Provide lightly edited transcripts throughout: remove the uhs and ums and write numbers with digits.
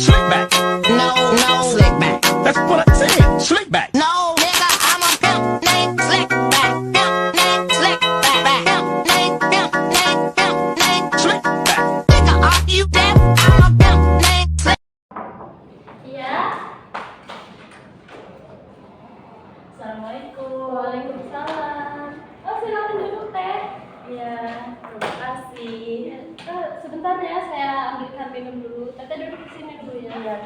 Slick back. No, no, slick back. That's what I said. Slick back. No, nigga, I'm a pimp named Slick back. Pimp named Slick back. Pimp named, pimp named, pimp named Slick back. Nigga, are you deaf? I'm a pimp named Slick. Iya. Assalamualaikum. Waalaikumsalam. Oh, silakan duduk teh. Iya, terima kasih. Sebentar ya, saya ambilkan minum dulu. Teteh duduk di sini dulu ya. Iya.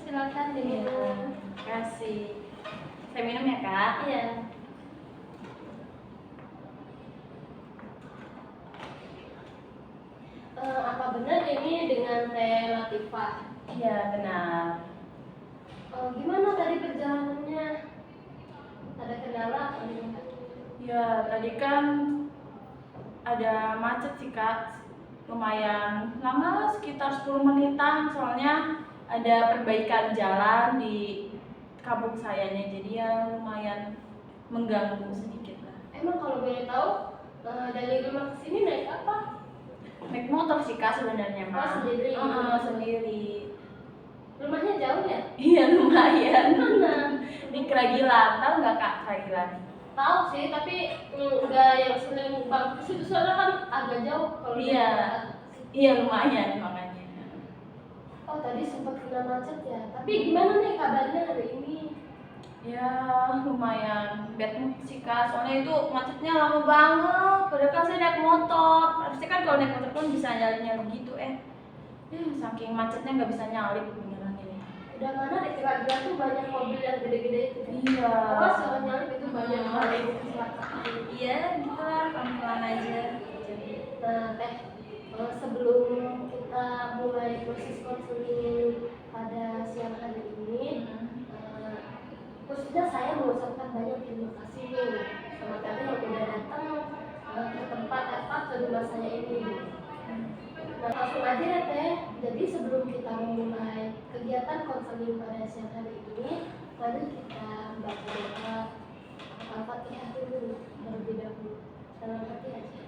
Silakan diminum. Terima kasih. Saya minum ya, Kak. Iya. Apa benar ini dengan Teh Latifah? Iya, benar. Gimana tadi perjalanannya? Ada kendala? Ya, tadi kan ada macet sih, Kak. Lumayan lama, sekitar 10 menitan. Soalnya ada perbaikan jalan di kampung sayanya. Jadi ya lumayan mengganggu sedikit lah. Emang kalau boleh tahu dari rumah ke sini naik apa? Naik motor sih, Kak, sebenarnya, Oh, Mas. sendiri? Sendiri. Rumahnya jauh ya? Iya, lumayan. Mana? Di Keragilan. Tahu nggak, Kak, Keragilan? Tahu sih, tapi udah yang sering banget ke situ soalnya kan agak jauh kalau Iya. dari- Iya, lumayan makanya. Oh, tadi sempat kena macet ya. Tapi gimana nih kabarnya hari ini? Ya, lumayan bad mood sih, Kak. Soalnya itu macetnya lama banget. Padahal kan saya naik motor. Harusnya kan kalau naik motor pun bisa nyalip gitu, saking macetnya nggak bisa nyalip beneran ini. Udah mana di Keragilan tuh banyak mobil yang gede-gede itu. Iya. Awas kalau nyalip itu banyak banget kecelakaan. Iya, gitu lah, pelan-pelan aja. Nah, Teh, sebelum kita mulai proses konseling pada siang hari ini, khususnya saya mengucapkan banyak terima kasih nih sama Teh yang udah datang ke tempat ke rumah saya ini. Nah, langsung aja ya Teh. Jadi sebelum kita memulai kegiatan konseling pada siang hari ini, mari kita baca doa Al-Fatihah dulu terlebih dahulu. Dalam hati aja.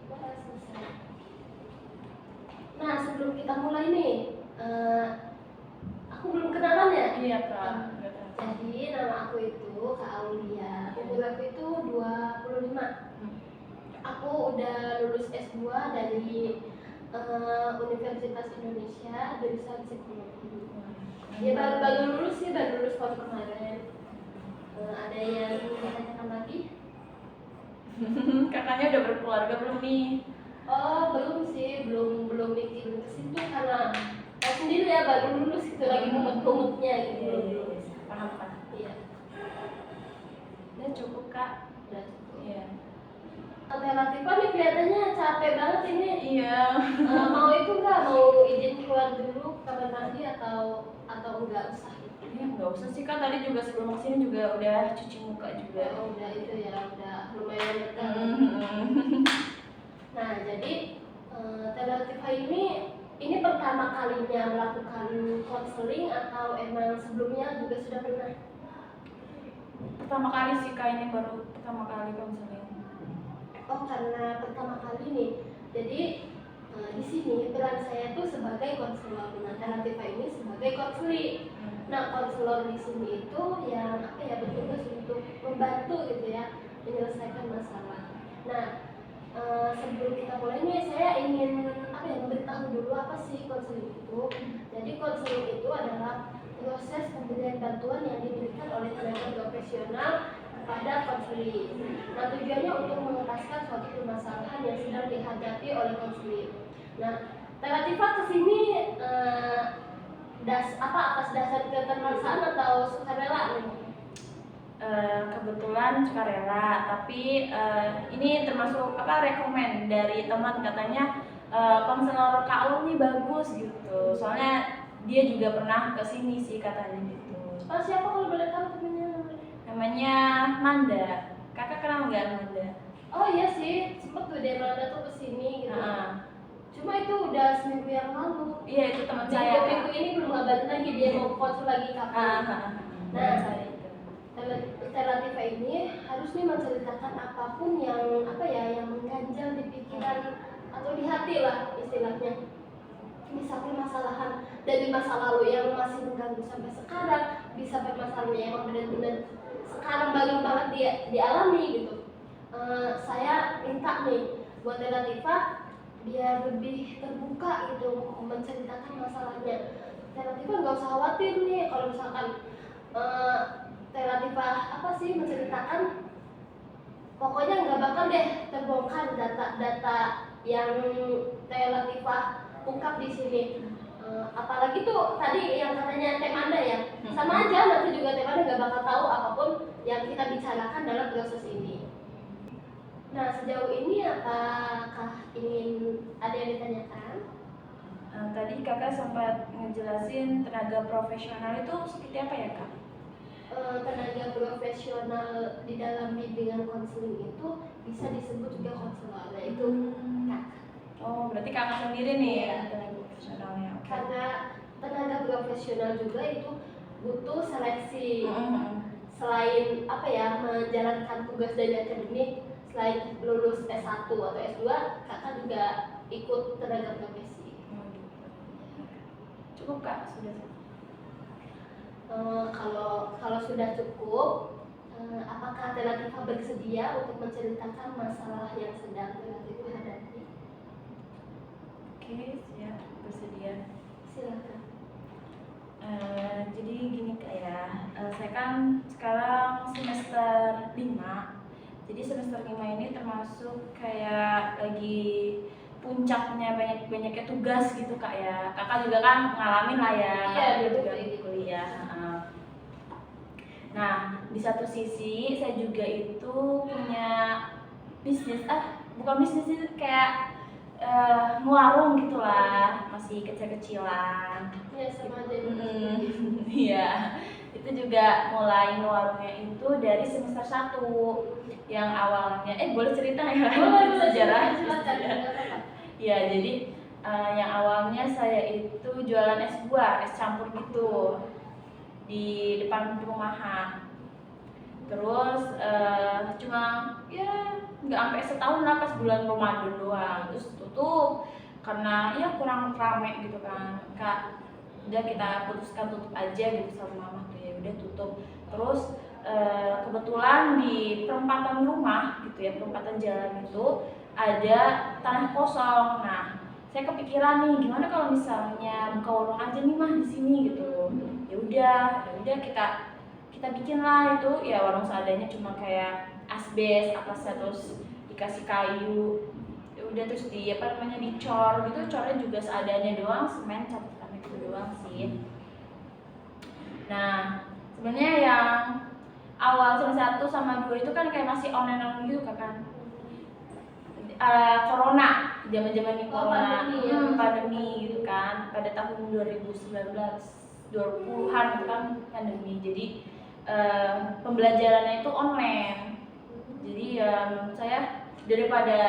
Selesai. Nah, sebelum kita mulai nih, aku belum kenalan ya? Iya, Kak. Jadi nama aku itu Kak Aulia. Umur aku itu 25. Aku udah lulus S2 dari Universitas Indonesia jurusan psikologi. Ya baru lulus sih, baru lulus tahun kemarin. Ada yang ditanyakan lagi? Kakaknya udah berkeluarga belum nih? Oh, belum sih, belum mikir ke situ karena saya sendiri ya baru lulus gitu lagi mumet-mumetnya gitu. Paham, Kak. Iya, Udah cukup, Kak. udah cukup. Iya. Alternatifnya nih kelihatannya capek banget ini. Iya. Mau itu nggak mau izin keluar dulu kamar mandi atau nggak usah? Ya, nggak usah sih, Kak. Tadi juga sebelum kesini juga udah cuci muka juga. Oh, udah itu ya, udah lumayan dekat. Nah, jadi Alternatifnya ini pertama kalinya melakukan konseling atau emang sebelumnya juga sudah pernah? Pertama kali sih, Kak, ini baru pertama kali konseling. Oh, karena pertama kali nih. Jadi di sini peran saya tuh sebagai konselor. Nah, Alternatifnya ini sebagai konseling. Nah, konselor di sini itu yang bertugas untuk membantu gitu ya menyelesaikan masalah. Nah, sebelum kita mulai nih, saya ingin memberitahu dulu apa sih konseling itu. Jadi konseling itu adalah proses pemberian bantuan yang diberikan oleh tenaga profesional kepada konseling. Nah, tujuannya untuk mengentaskan suatu permasalahan yang sedang dihadapi oleh konseling. Nah, Latifah kesini atas dasar keterpaksaan atau sukarela nih? Kebetulan sukarela, tapi ini termasuk rekomen dari teman, katanya konselor Kak nih bagus gitu. Soalnya dia juga pernah ke sini sih katanya gitu. Oh, siapa kalau boleh tahu temennya? Namanya Manda. Kakak kenal nggak Manda? Oh iya sih, sempet tuh dia Manda tuh kesini gitu. Cuma itu udah seminggu yang lalu. Iya, itu teman saya. Minggu ini belum ngabarin lagi dia mau konsul lagi kapan. Nah, saya itu. Telativa ini harusnya menceritakan apapun yang yang mengganjal di pikiran atau di hati lah istilahnya. Bisa permasalahan dari masa lalu yang masih mengganggu sampai sekarang, bisa permasalahan yang benar-benar sekarang baru banget dialami gitu. Saya minta nih buat Telativa biar lebih terbuka gitu menceritakan masalahnya. Telativa nggak usah khawatir nih kalau misalkan Telativa menceritakan, pokoknya nggak bakal deh terbongkar data-data yang Telativa ungkap di sini. Apalagi tuh tadi yang katanya Teh Manda ya, sama aja nanti juga Teh Manda nggak bakal tahu apapun yang kita bicarakan dalam proses ini. Nah, sejauh ini apakah ingin ada yang ditanyakan? Tadi kakak sempat ngejelasin tenaga profesional itu seperti apa ya kak? Tenaga profesional di dalam bimbingan konseling itu bisa disebut juga konselor, yaitu kakak. Oh, berarti kakak sendiri nih ya tenaga profesionalnya. Okay. Karena tenaga profesional juga itu butuh seleksi. Selain menjalankan tugas dari akademik, selain lulus S1 atau S2, kakak juga ikut tenaga profesi. Cukup kak, sudah. Kalau sudah cukup, apakah Telativa bersedia untuk menceritakan masalah yang sedang Telativa hadapi? Oke, siap, bersedia. Silakan. Jadi gini kak ya, saya kan sekarang semester 5. Jadi semester 5 ini termasuk kayak lagi puncaknya banyaknya tugas gitu kak ya. Kakak juga kan ngalamin lah ya, Iya, kakak juga betul. kuliah. Nah, di satu sisi saya juga itu punya bisnis, bukan bisnis itu kayak warung gitulah, masih kecil-kecilan. Iya, sama aja. Iya, itu juga mulai warungnya itu dari semester 1 yang awalnya boleh cerita ya sejarah. Iya, jadi yang awalnya saya itu jualan es buah, es campur gitu di depan perumahan. Terus cuma ya nggak sampai setahun lah, pas bulan Ramadan doang, terus tutup karena ya kurang rame gitu kan kak. Udah kita putuskan tutup aja gitu sama mama tuh, ya udah tutup. Terus kebetulan di perempatan rumah gitu ya, perempatan jalan itu ada tanah kosong. Nah, saya kepikiran nih gimana kalau misalnya buka warung aja nih mah di sini gitu. Ya udah kita bikin lah itu ya warung seadanya, cuma kayak asbes atasnya, terus dikasih kayu. Ya udah terus dicor gitu, cornya juga seadanya doang, semen cat itu doang sih. Nah, sebenarnya yang awal semester 1 sama 2 itu kan kayak masih online gitu kan. Corona, zaman-zaman ini corona, pandemi gitu kan, pada tahun 2019 20-an itu kan pandemi. Jadi pembelajarannya itu online. Jadi ya menurut saya daripada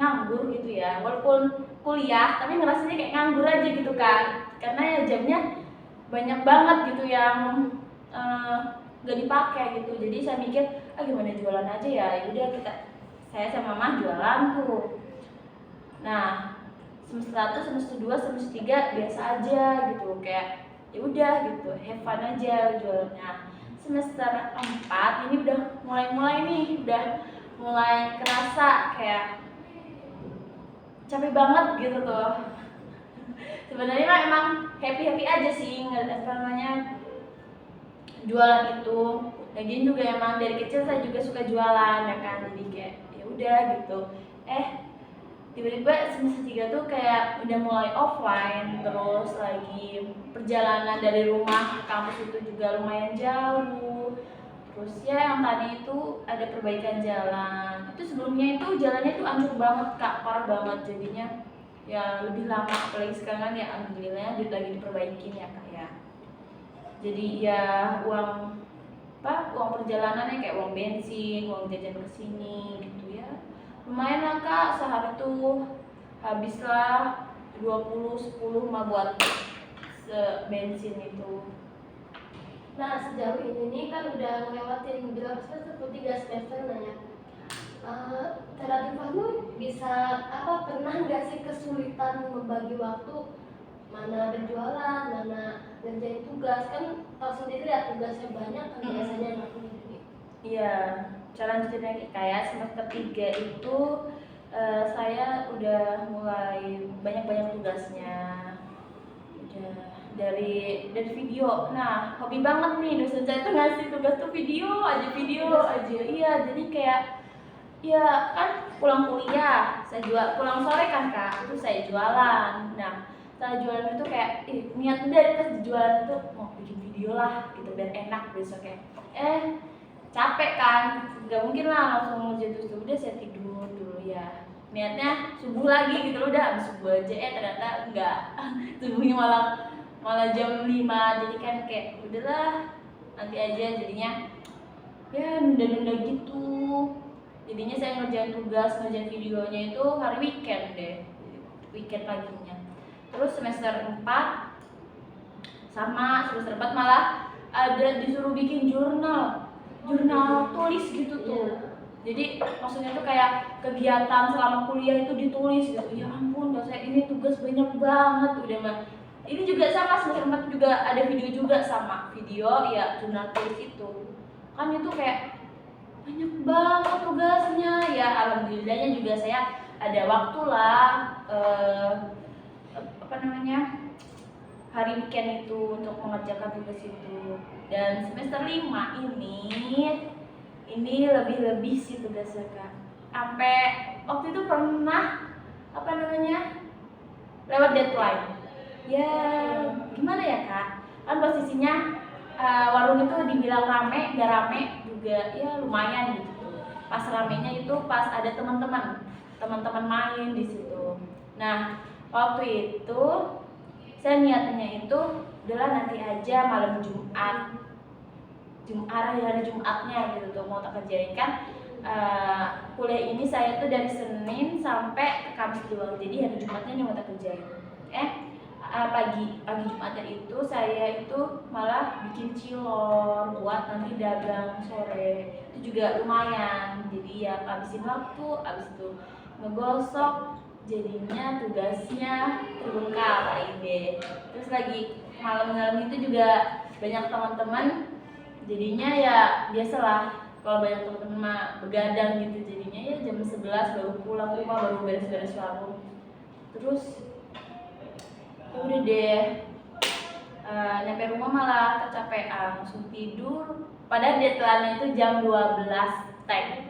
nganggur gitu ya, walaupun kuliah tapi ngerasanya kayak nganggur aja gitu kan, karena ya jamnya banyak banget gitu yang gak dipakai gitu. Jadi saya mikir gimana jualan aja ya, udah saya sama mama jualan tuh. Nah, semester 1, semester 2, semester 3 biasa aja gitu, kayak ya udah gitu, have fun aja jualannya. Semester 4 ini udah mulai nih, udah mulai kerasa kayak capek banget gitu tuh. Sebenarnya mah emang happy aja sih jualan itu. Lagian juga emang dari kecil saya juga suka jualan ya kan, jadi kayak ya udah gitu. Tiba-tiba semester 3 tuh kayak udah mulai offline, terus lagi perjalanan dari rumah ke kampus itu juga lumayan jauh. Terus ya yang tadi itu ada perbaikan jalan. Itu sebelumnya itu jalannya tuh hancur banget kak, parah banget, jadinya ya lebih lama. Apalagi sekarang kan ya alhamdulillah lagi diperbaikin ya kak ya. Jadi ya uang perjalanannya kayak uang bensin, uang jajan kesini gitu ya, lumayan lah kak. Sehari tuh habislah 20-10 mah buat bensin itu. Nah, sejauh ini nih kan udah ngelewatin berapa semester tuh, 3 semester nanya. Terhadap kamu bisa pernah nggak sih kesulitan membagi waktu, mana berjualan, mana ngerjain tugas? Kan tahu sendiri ya tugasnya banyak kan biasanya anak ini. Iya, lanjutnya kayak semester 3 itu saya udah mulai banyak tugasnya. Udah dari video. Nah, hobi banget nih dosen saya tuh ngasih tugas tuh video aja. Iya, jadi kayak ya kan pulang kuliah, saya jual, pulang sore kan Kak, itu saya jualan. Nah, setelah jualan itu kayak niat udah pas jualan itu mau bikin video lah gitu biar enak besoknya. Capek kan, nggak mungkin lah langsung ngerjain terus, udah saya tidur dulu ya. Niatnya subuh lagi gitu, udah abis subuh aja, ternyata enggak. Subuhnya malah jam 5, jadi kan kayak udahlah nanti aja, jadinya ya nunda-nunda gitu. Jadinya saya ngerjain videonya itu hari weekend deh, weekend paginya. Terus semester 4 malah ada disuruh bikin jurnal tulis gitu tuh. Jadi maksudnya tuh kayak kegiatan selama kuliah itu ditulis gitu. Ya ampun, saya ini tugas banyak banget udah mah. Ini juga sama semester 4 juga ada video juga sama video ya jurnal tulis itu. Kan itu kayak banyak banget tugasnya. Ya alhamdulillahnya juga saya ada waktu lah hari weekend itu untuk mengerjakan tugas itu. Dan semester 5 ini lebih sih tugasnya Kak. Sampai waktu itu pernah lewat deadline. Ya gimana ya Kak? Kan posisinya warung itu dibilang rame, gak rame juga ya lumayan gitu. Pas ramenya itu pas ada teman-teman main di situ. Nah, waktu itu saya niatnya itu adalah nanti aja malam hari Jumatnya gitu tuh mau tak kerjain kan. Kuliah ini saya tuh dari Senin sampai Kamis doang, jadi hari Jumatnya nih mau tak kerjain. Pagi Jumatnya itu saya itu malah bikin cilor buat nanti dagang sore, itu juga lumayan. Jadi ya habisin waktu, abis itu ngegosok, jadinya tugasnya terbengkalai deh. Terus lagi malam-malam itu juga banyak teman-teman, jadinya ya biasalah kalau banyak teman-teman mah begadang gitu, jadinya ya jam 11 baru pulang rumah, baru beres-beres warung. Terus udah deh nyampe rumah malah kecapean, langsung tidur. Padahal deadline itu jam 12 tag.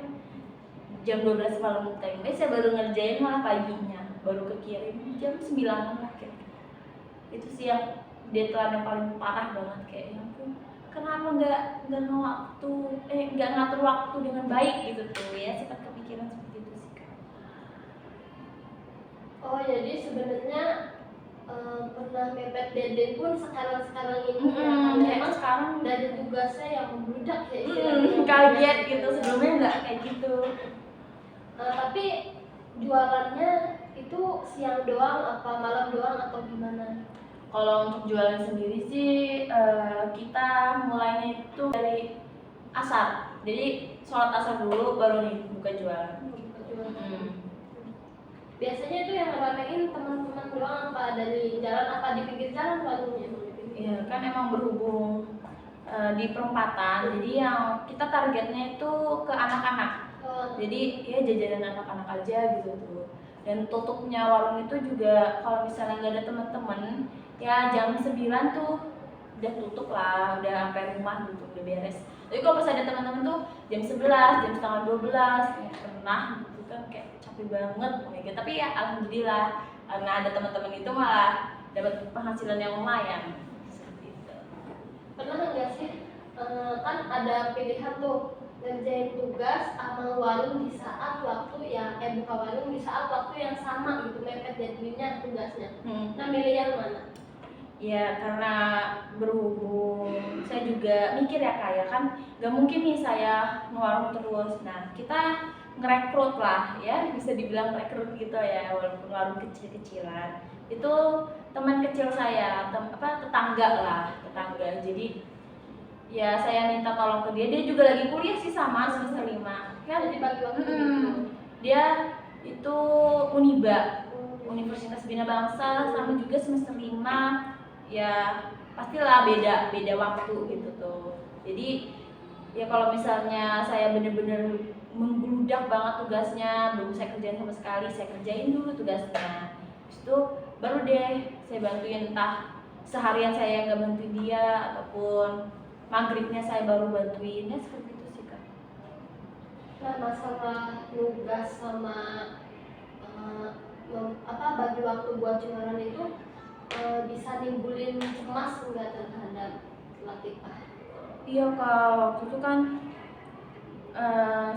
Jam 12 malam tag. Saya baru ngerjain malah paginya, baru kekirim jam 9 akhir. Itu sih yang deadline yang paling parah banget kayaknya. Kenapa nggak ngatur waktu dengan baik gitu tuh ya, sempat kepikiran seperti itu sih Kak. Oh, jadi sebenarnya pernah mepet deadline pun sekarang ini Memang sekarang dari tugasnya yang membludak ya kaget gitu, sebelumnya nggak kayak gitu. Tapi jualannya itu siang doang apa malam doang atau gimana? Kalau untuk jualan sendiri sih kita mulainya itu dari asar, jadi sholat asar dulu baru nih buka jualan. Biasanya itu yang ramein teman-teman doang apa dari jalan, apa di pinggir jalan warungnya? Iya kan emang berhubung di perempatan, jadi yang kita targetnya itu ke anak-anak. Jadi ya jajanan anak-anak aja gitu tuh. Dan tutupnya warung itu juga kalau misalnya nggak ada teman-teman ya jam 9 tuh udah tutup lah, udah sampai rumah gitu, udah beres. Tapi kalau pas ada teman-teman tuh jam 11, jam setengah 12 ya pernah gitu kan, kayak capek banget gitu. Tapi ya alhamdulillah karena ada teman-teman itu malah dapat penghasilan yang lumayan seperti itu. Pernah nggak sih kan ada pilihan tuh ngerjain tugas sama warung di saat waktu yang buka warung di saat waktu yang sama gitu, mepet deadline-nya tugasnya. Nah, milih yang mana? Ya karena berhubung saya juga mikir ya kayak kan gak mungkin nih saya ngewarung terus. Nah kita ngerekrut lah ya, bisa dibilang rekrut gitu ya, walaupun warung kecil-kecilan. Itu teman kecil saya, tetangga lah, tetangga. Jadi ya saya minta tolong ke dia. Dia juga lagi kuliah sih sama semester 5. Kan Jadi bagi waktu dia itu Uniba, Universitas Bina Bangsa, sama juga semester 5. Ya pastilah beda waktu gitu tuh. Jadi ya kalau misalnya saya bener-bener membludak banget tugasnya, belum saya kerjain sama sekali, saya kerjain dulu tugasnya. Habis itu baru deh saya bantuin, entah seharian saya nggak bantuin dia ataupun maghribnya saya baru bantuin, ya seperti itu sih Kak. Nah, masalah nugas sama bagi waktu buat jualan itu bisa nimbulin cemas nggak terhadap Latifah? Iya Kak, waktu itu kan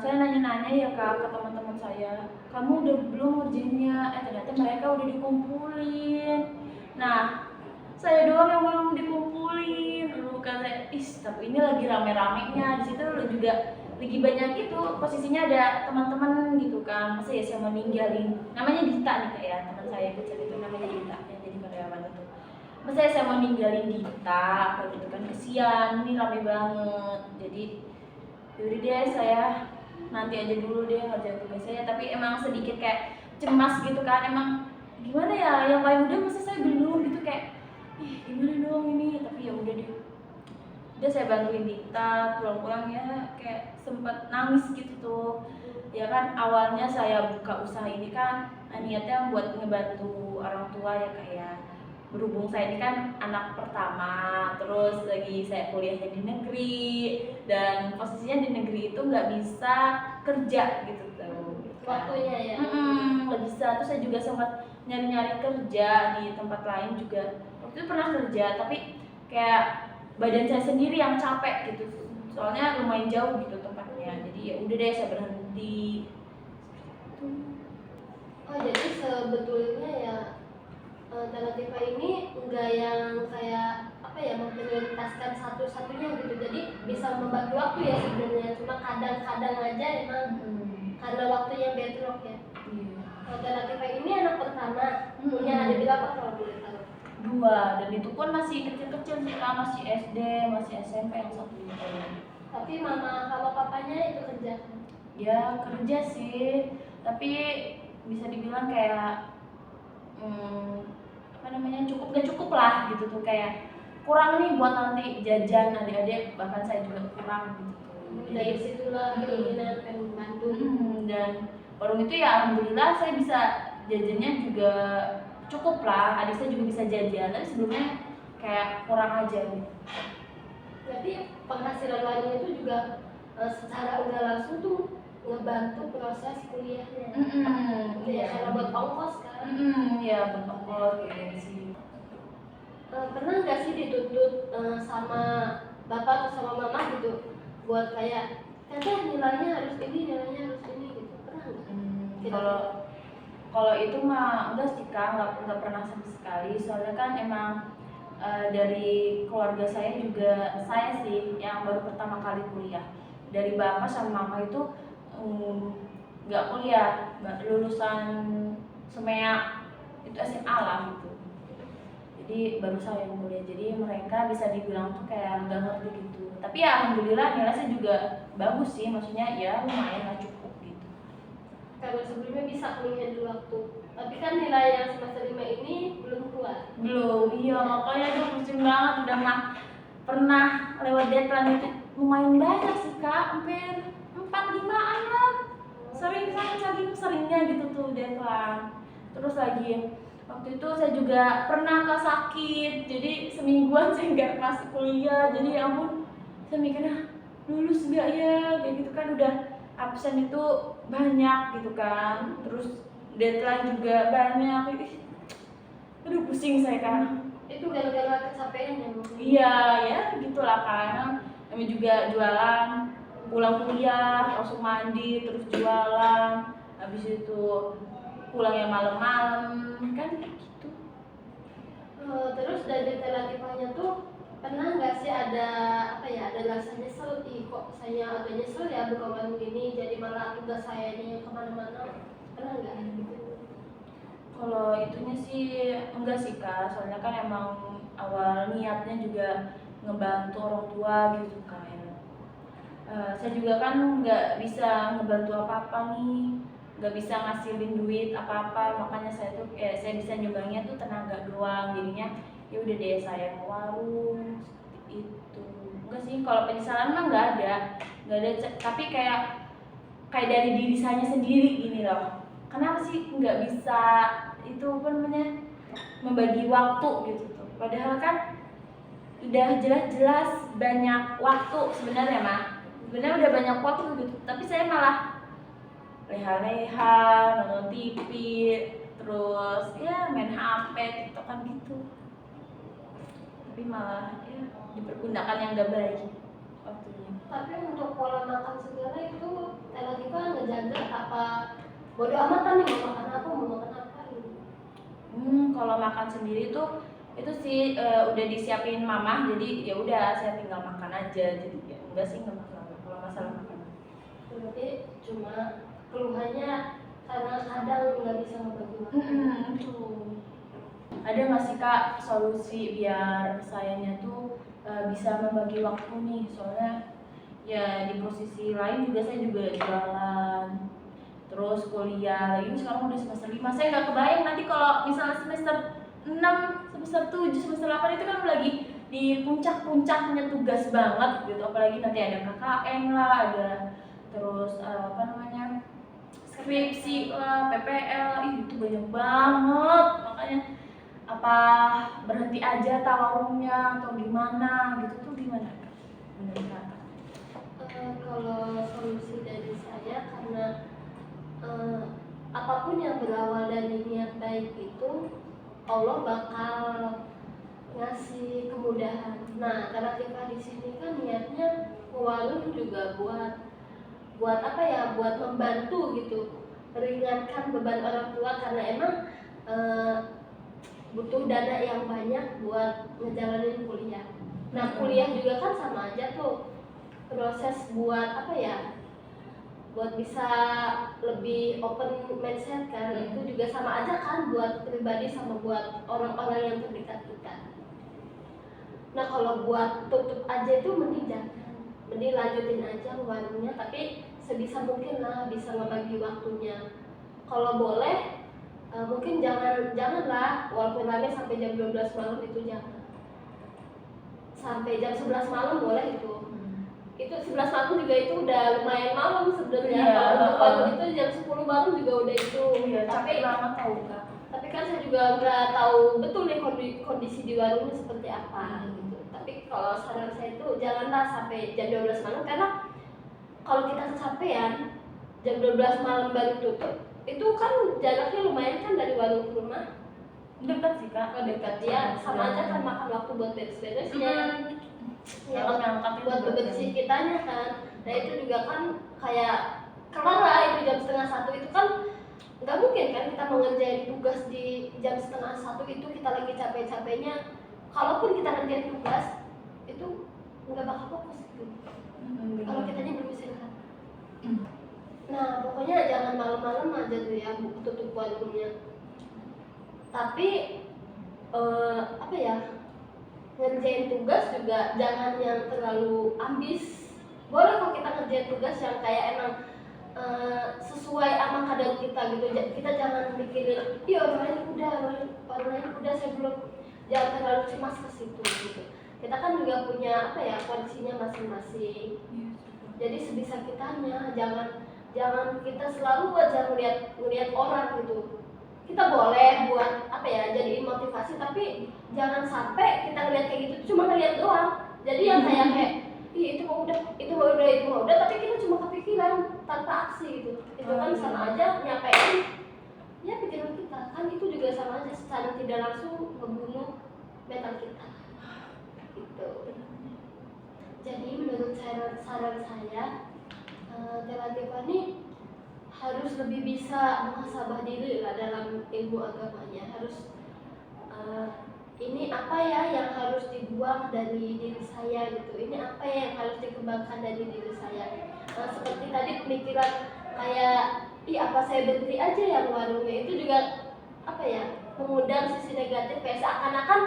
saya nanya-nanya ya Kak ke teman-teman saya, kamu udah belum ngerjainnya? Ternyata mereka udah dikumpulin. Nah, saya doang yang belum dikumpulin. Kan saya, tapi ini lagi rame-ramenya. Di situ juga lagi banyak itu, posisinya ada teman-teman gitu kan. Masa ya saya mau ninggalin, namanya Dita nih Kak ya, teman saya kecil itu namanya Dita yang jadi karyawan itu. Masa ya saya mau ninggalin Dita kayak gitu kan, kesian, ini rame banget. Jadi yaudah deh, saya nanti aja dulu deh ngerjain tugas saya. Tapi emang sedikit kayak cemas gitu kan, emang gimana ya, yang paling udah masa saya belum gitu, kayak gimana dong ini. Tapi ya udah deh, udah saya bantuin Dita, pulang-pulang ya kayak sempet nangis gitu tuh. Ya kan awalnya saya buka usaha ini kan niatnya buat ngebantu orang tua ya kayak, berhubung saya ini kan anak pertama, terus lagi saya kuliahnya di negeri, dan posisinya di negeri itu nggak bisa kerja gitu tuh. Waktunya ya? Nggak bisa. Terus saya juga sempat nyari-nyari kerja di tempat lain juga. Waktu itu pernah kerja, tapi kayak badan saya sendiri yang capek gitu, soalnya lumayan jauh gitu tempatnya. Jadi ya udah deh saya berhenti. Oh, jadi sebetulnya ya Latifah ini enggak yang kayak memprioritaskan satu-satunya gitu, jadi bisa membagi waktu ya sebenarnya, cuma kadang-kadang aja emang karena waktunya bentrok ya. Latifah ini anak pertama, punya adik berapa kalau boleh tahu? 2, dan itu pun masih kecil-kecil sih Kak, masih SD, masih SMP yang satu itu. Tapi mama sama papanya itu kerja? Ya kerja sih, tapi bisa dibilang kayak gak cukup lah gitu tuh, kayak kurang nih buat nanti jajan adik-adik, bahkan saya juga kurang gitu. Dari situlah keinginan pengen membantu. Dan warung itu ya alhamdulillah saya bisa jajannya juga cukup lah, adik saya juga bisa jajan, tapi sebelumnya kayak kurang aja gitu. Berarti penghasilan warung itu juga secara nggak langsung tuh ngebantu proses kuliahnya. Ya, karena buat ongkos kan. Ya buat ongkos gitu sih. Pernah nggak sih dituntut sama bapak atau sama mama gitu buat kayak nilainya harus ini gitu, pernah nggak? Kalau itu mah enggak sih Kak, nggak pernah sama sekali. Soalnya kan emang dari keluarga saya juga, saya sih yang baru pertama kali kuliah. Dari bapak sama mama itu nggak kuliah, lulusan SEMEA itu SMA lah gitu. Jadi baru saya yang kuliah, jadi mereka bisa dibilang tuh kayak nggak ngerti gitu. Tapi ya alhamdulillah nilai saya juga bagus sih, maksudnya ya lumayan lah, cukup gitu. Kalau sebelumnya bisa kuliah 2 waktu, tapi kan nilai yang semester 5 ini belum keluar. Belum, iya makanya itu pusing banget, udah mah pernah lewat deadline itu lumayan banyak sih Kak, hampir 4-5an lah. Saking seringnya gitu tuh deadline. Terus lagi waktu itu saya juga pernah sakit, jadi semingguan saya nggak masuk kuliah. Jadi ya ampun, saya mikirnya lulus nggak ya, kayak gitu kan, udah absen itu banyak gitu kan, terus deadline juga banyak. Aduh pusing saya kan. Itu gara-gara kecapean ya mungkin? Iya ya gitulah kan, namanya juga jualan, pulang kuliah langsung mandi terus jualan, habis itu pulangnya malam-malam kan gitu. Terus dari Latifahnya tuh pernah nggak sih ada rasa nyesel, kok kok saya agak nyesel ya buka warung ini, jadi malah tugas saya ini kemana-mana. Pernah nggak gitu? Kalau itunya sih enggak sih Kak, soalnya kan emang awal niatnya juga ngebantu orang tua gitu kan. Saya juga kan nggak bisa ngebantu apa-apa nih, nggak bisa ngasilin duit apa-apa, makanya saya bisa nyumbangnya tuh tenaga doang, jadinya ya udah deh saya mau warung seperti itu. Enggak sih, kalau penyesalan mah nggak ada, tapi kayak dari diri saya sendiri gini loh, kenapa sih nggak bisa itu apa namanya membagi waktu gitu tuh, padahal kan udah jelas-jelas banyak waktu sebenarnya udah banyak waktu gitu, tapi saya malah leha-leha nonton TV, terus ya main HP, TikTokan gitu, tapi malah ya dipergunakan yang gak baik waktunya. Tapi untuk pola makan segala itu Latifah ngejaga apa bodo amatan nih mau makan apa gitu? Kalau makan sendiri tuh itu sih udah disiapin mama, jadi ya udah saya tinggal makan aja, jadi ya enggak sih, nggak masalah kalau masalah makan. Berarti cuma keluhannya karena kadang nggak bisa ngebagi waktu. Ada nggak sih Kak solusi biar sayanya tuh bisa membagi waktu nih, soalnya ya di posisi lain juga saya juga jualan, terus kuliah lagi sekarang udah semester 5, saya nggak kebayang nanti kalau misalnya semester 6, semester 7, semester 8 itu kan lagi di puncak-puncaknya tugas banget gitu, apalagi nanti ada KKN lah, ada terus apa namanya skripsi lah, PPL lah, itu banyak banget, makanya apa berhenti aja warungnya atau gimana gitu tuh, gimana Kak? Menurut Kakak? Kalau solusi dari saya, karena apapun yang berawal dari niat baik itu Allah bakal ngasih kemudahan. Nah, karena kita di sini kan niatnya warung juga buat apa ya? Buat membantu gitu, meringankan beban orang tua, karena emang butuh dana yang banyak buat ngejalanin kuliah. Nah, kuliah juga kan sama aja tuh, proses buat apa ya? Buat bisa lebih open mindset kan, itu juga sama aja kan, buat pribadi sama buat orang-orang yang terdekat kita. Nah, kalau buat tutup aja itu mending lanjutin aja warungnya, tapi sebisa mungkin lah bisa ngebagi waktunya. Kalau boleh mungkin janganlah walaupun rame sampai jam 12 malam, itu jangan. Sampai jam 11 malam boleh itu 11 malam juga itu udah lumayan malam sebenarnya. Kalau untuk warung itu jam 10 malam juga udah itu. Tapi banget tahu Kak. Tapi kan saya juga nggak tahu betul nih kondisi di warungnya seperti apa gitu. Tapi kalau saran saya itu janganlah sampai jam 12 malam, karena kalau kita kecapean jam 12 malam baru tutup, itu kan jaraknya lumayan kan dari warung ke rumah. Dekat sih Kak. Dekat ya, sama aja kan makan waktu buat beres-beresnya. Ya, buat bebersih kitanya kan. Nah, itu juga kan kayak kelar lah itu jam setengah 1, itu kan nggak mungkin kan kita mau ngerjain tugas di jam setengah 1 itu kita lagi capek-capeknya. Kalaupun kita ngerjain tugas itu nggak bakal fokus gitu. Kalau kitanya belum istirahat. Nah, pokoknya jangan malam-malam aja tuh ya tutup warungnya. Tapi apa ya, ngerjain tugas juga jangan yang terlalu ambis. Boleh kok kita ngerjain tugas yang kayak emang sesuai sama kadar kita gitu. Kita jangan mikirin, iya orang lain udah saya belum, jangan terlalu cemas ke situ gitu. Kita kan juga punya apa ya, kondisinya masing-masing. Jadi sebisa kitanya, jangan kita selalu aja ngeliat orang gitu. Kita boleh buat apa ya, jadi motivasi, tapi jangan sampai kita ngeliat kayak gitu cuma ngeliat doang. Jadi yang kayak itu mau udah, tapi kita cuma kepikiran tanpa aksi gitu. Itu kan sama aja nyapein ya pikiran kita, kan itu juga sama aja secara tidak langsung ngebunuh mental kita gitu. Jadi menurut saran saya, Latifah ini harus lebih bisa muhasabah diri lah dalam ilmu agamanya, harus ini apa ya yang harus dibuang dari diri saya gitu, ini apa ya yang harus dikembangkan dari diri saya. Seperti tadi pemikiran kayak apa saya berhenti aja yang warungnya, itu juga apa ya, mengundang sisi negatif, kayak seakan-akan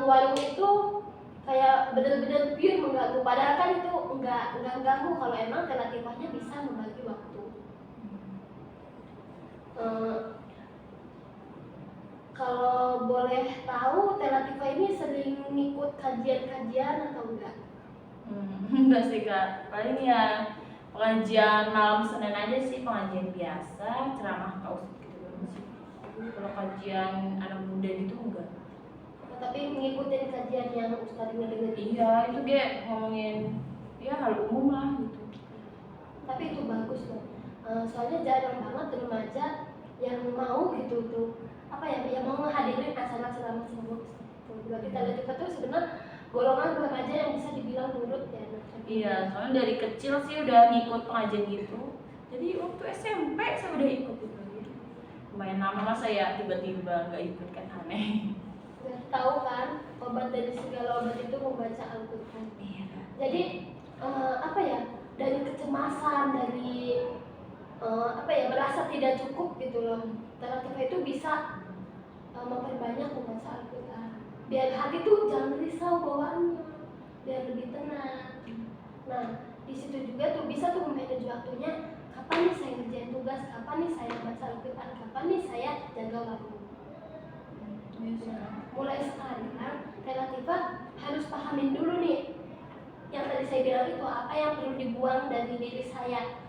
warung itu kayak benar-benar pure mengganggu, padahal kan itu enggak ganggu kalau emang alternatifnya bisa membagi waktu. Kalau boleh tahu, Telativa ini sering ngikut kajian-kajian atau enggak? Enggak sih Kak, paling ya pengajian malam Senin aja sih, pengajian biasa, ceramah kaus gitu doang sih. Kalau kajian anak muda gitu enggak. Tapi ngikutin kajian yang Ustadz ngedengerin? Iya, itu kayak ngomongin ya hal umum lah gitu. Tapi itu bagus loh. Soalnya jarang banget remaja yang mau gitu tuh apa ya, yang mau menghadiri acara ceramah gitu. Berarti Telativa tuh sebenarnya golongan remaja yang bisa dibilang nurut ya. Iya, soalnya dari kecil sih udah ngikut pengajian gitu. Jadi waktu SMP saya udah ikut gitu. Lumayan lama lah saya tiba-tiba nggak ikut, kan aneh. Udah tahu kan, obat dari segala obat itu membaca Al-Quran. Iya. Jadi apa ya, dari kecemasan, dari apa ya, merasa tidak cukup gitu loh, Telativa itu bisa memperbanyak membaca Al-Quran biar hati tuh jangan risau bawaannya, biar lebih tenang. Nah, di situ juga tuh bisa tuh memanage waktunya, kapan nih saya ngerjain tugas, kapan nih saya baca Al-Quran, kapan nih saya jaga warung. Nah, mulai sekarang Telativa harus pahamin dulu nih yang tadi saya bilang itu, apa yang perlu dibuang dari diri saya,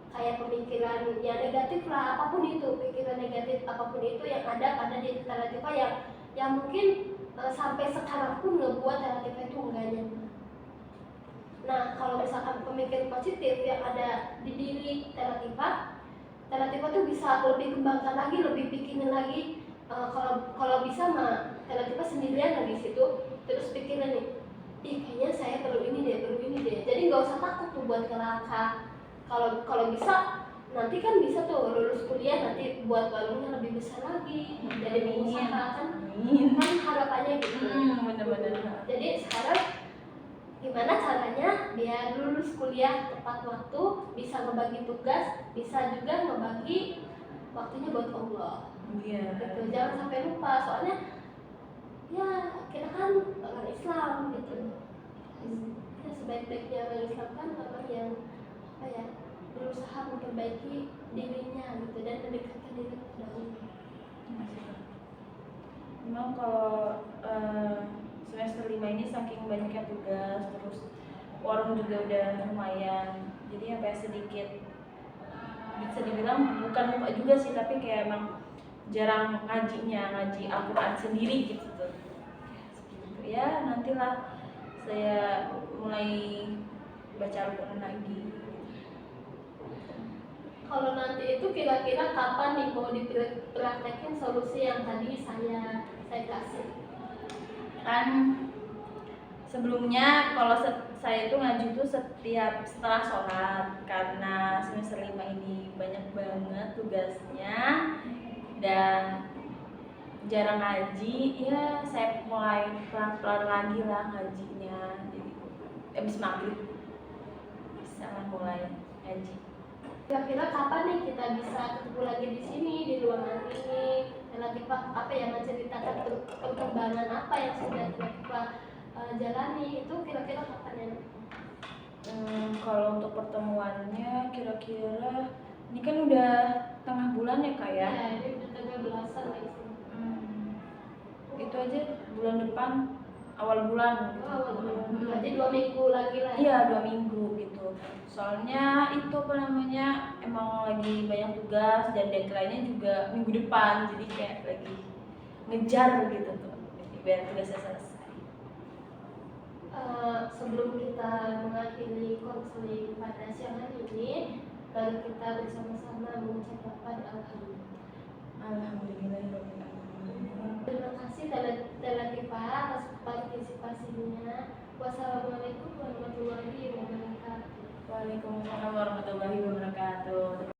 kayak pemikiran yang negatif lah, apapun itu, pikiran negatif apapun itu yang ada pada diri Telativa yang mungkin sampai sekarang pun ngebuat Telativa itu enggak nyaman. Nah, kalau misalkan pemikiran positif yang ada di diri Telativa tuh bisa lebih kembangkan lagi, lebih bikinin lagi. Kalau bisa mah Telativa sendirian lagi situ, terus pikirin nih, kayaknya saya perlu ini deh. Jadi nggak usah takut tuh buat ngelangkah. Kalau bisa nanti kan bisa tuh lulus kuliah nanti buat warungnya lebih besar lagi, jadi pengusaha kan harapannya gitu. Bener-bener. Jadi sekarang gimana caranya biar lulus kuliah tepat waktu, bisa membagi tugas, bisa juga membagi waktunya buat Allah. Iya. Gitu. Jangan sampai lupa, soalnya ya kita kan orang Islam gitu. Ya, sebaik-baiknya orang Islam kan orang yang apa ya, berusaha memperbaiki dirinya gitu dan mendekatkan diri kepada Allah. Memang kalau semester 5 ini saking banyaknya tugas, terus warung juga udah lumayan, jadi apa ya, sedikit bisa dibilang bukan lupa juga sih, tapi kayak emang jarang ngaji Al-Quran sendiri gitu tuh. Ya nantilah saya mulai baca Al-Quran lagi. Kalau nanti itu kira-kira kapan nih mau dipraktekin solusi yang tadi saya kasih? Kan sebelumnya kalau saya itu ngaji tuh setelah sholat, karena semester 5 ini banyak banget tugasnya dan jarang ngaji, ya saya mulai pelan-pelan lagi lah ngajinya. Jadi habis maghrib bisa lah mulai ngaji. Kira-kira kapan nih kita bisa ketemu lagi di sini di ruangan ini? Telativa apa yang menceritakan perkembangan apa yang sudah Telativa jalani, itu kira-kira kapan ya? Kalau untuk pertemuannya kira-kira ini kan udah tengah bulan ya Kak ya? Ya, ini udah tanggal belasan lagi sih. Itu aja bulan depan, awal bulan gitu. Jadi 2 minggu lagi lah. Iya, 2 minggu gitu. Soalnya itu apa namanya, emang lagi banyak tugas dan deadline-nya juga minggu depan, jadi kayak lagi ngejar gitu tuh biar tugasnya selesai. Sebelum kita mengakhiri konseling pada siang hari ini, baru kita bersama-sama mengucapkan Alhamdulillah. terima kasih Telativa atas partisipasinya. Wassalamualaikum warahmatullahi wabarakatuh. Waalaikumsalam warahmatullahi wabarakatuh.